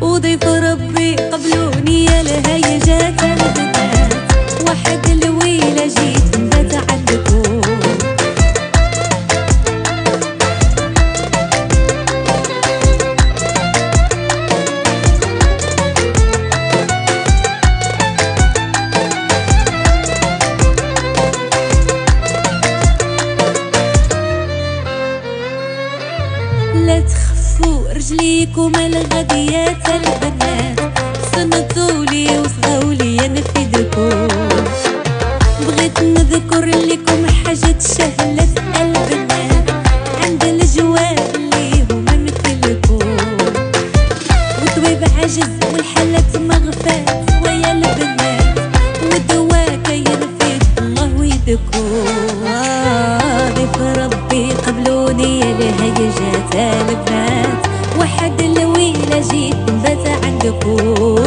وضيف ربي قبلوني يا الهيجات البنات، واحد الويلة جيت نبات عندكم. لا تخفوا رجليكم الغديات البنات، صنتولي وصغولي انا في ايدكم. بغيت نذكر لكم حاجة شهلة البنات عند الجواب اللي هما مثلكم، وطبيب عجز والحالات مغفات ويا البنات، والدواء كاين في الله ويدكم. ضيف ربي قبلوني يا الهيجات البنات، واحد الويلة جيت نبات عندكم.